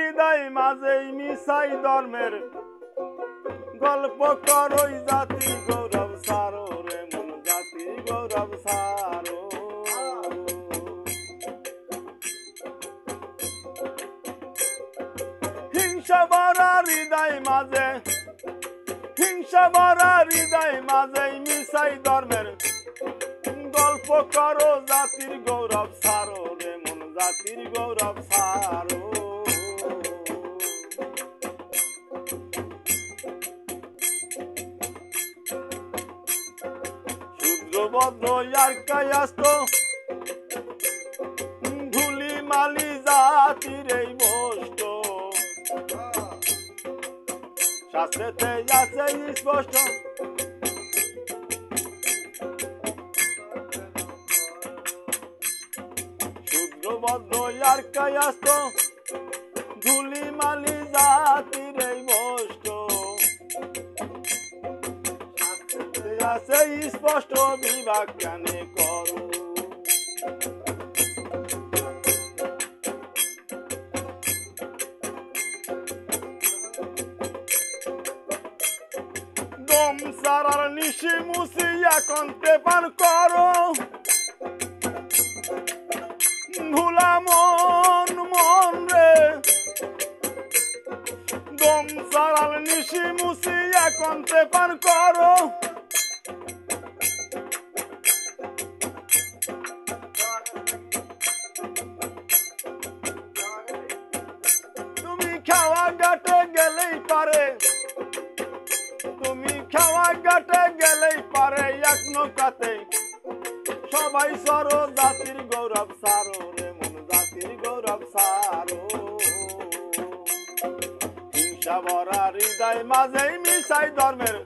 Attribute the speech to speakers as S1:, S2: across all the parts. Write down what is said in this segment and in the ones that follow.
S1: হৃদয় মাঝেই মিশাই ধর্মের গল্প করই জাতি গৌরব সারো রে মন জাতি গৌরব সারো হিংসা ভরা হৃদয় মাঝে হিংসা ভরা হৃদয় মাঝেই মিশাই ধর্মের গল্প করো জাতির গৌরব সারো রে মন জাতির গৌরব সারো ভদ্র আর কায়াস্ত ধুলি মালি জাতির এই বষ্ট শাস্ত্রেতে আছে স্পষ্ট শুদ্র ভদ্র আর কায়াস্ত ধুলি মালি জাতির এই বষ্ট আছে স্পষ্ট বিভাগ কেনে করো দম সারার নিশি মুসি এখন পেপার করো ভুলা মন মন রে দম সারার নিশি মুসি এখন পেপার করো খাওয়া ঘাটে গেলেই পারে তুমি খাওয়া ঘাটে গেলেই পারে এক নৌকাতে সবাই সরো জাতির গৌরব সারো রে মন জাতির গৌরব সারো হিংসা ভরা হৃদয় মাঝেই মিশাই ধর্মের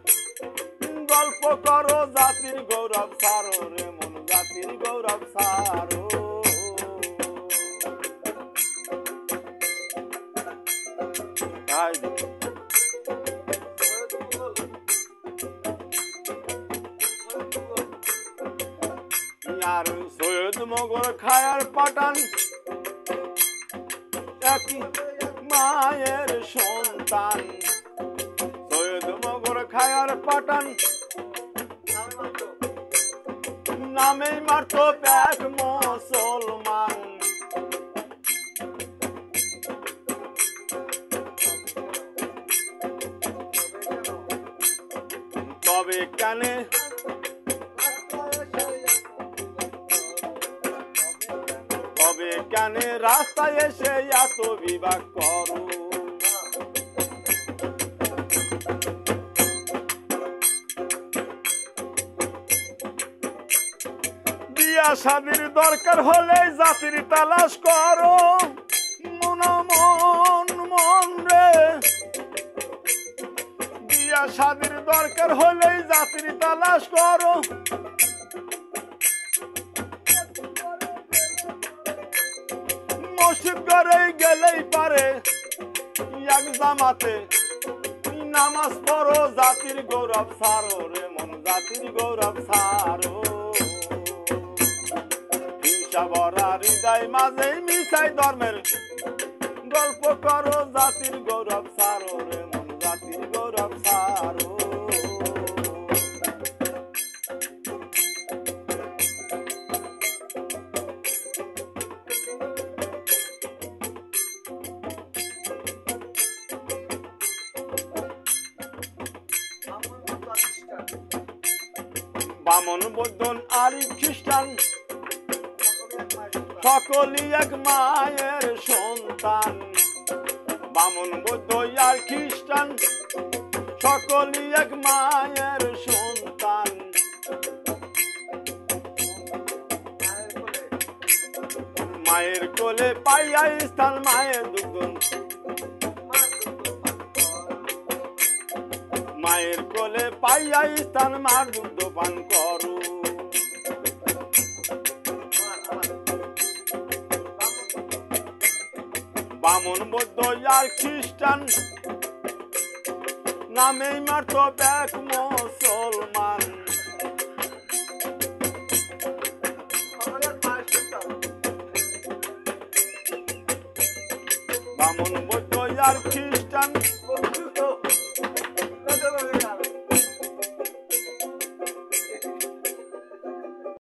S1: গল্প করো জাতির গৌরব সারো রে মন জাতির গৌরব সারো আর সৈয়দ মগর খায়ার পাঠান একই মায়ের সন্তান সৈয়দ মগর খায়ার পাঠান নামেই মারত ব্যাগ মুসলমান তবে কানে তবে কানে রাস্তায় এসে এত বিভাগ করো বিয়া শাদির দরকার হলে জাতির তালাশ করো মন মন মন রে বিয়া শাদির দরকার হলে জাতির তালাশ করো মসজিদ ঘরে গেলেই পারে এক জামাতে নামাজ পড়ো জাতির গৌরব সারো রে মন জাতির গৌরব সারো হিংসা ভরা হৃদয় মাঝেই মিশাই ধর্মের গল্প করো জাতির গৌরব সারো রে মন জাতির গৌরব সারো বামন বৌদ্ধ আর খ্রিস্টান সকলই এক মায়ের সন্তান বামন বৌদ্ধ আর খ্রিস্টান সকলই এক মায়ের সন্তান মায়ের কোলে পাইয়া স্থান মায়ের দুগ্ধ মায়ের কোলে পাইয়া স্থান মার দুগ্ধ পান করো বামন বৌদ্ধ আর খ্রিস্টান নামেই মারত ব্যাগ মুসলমান ব্রাহ্মণ বৌদ্ধ আর খ্রিস্টান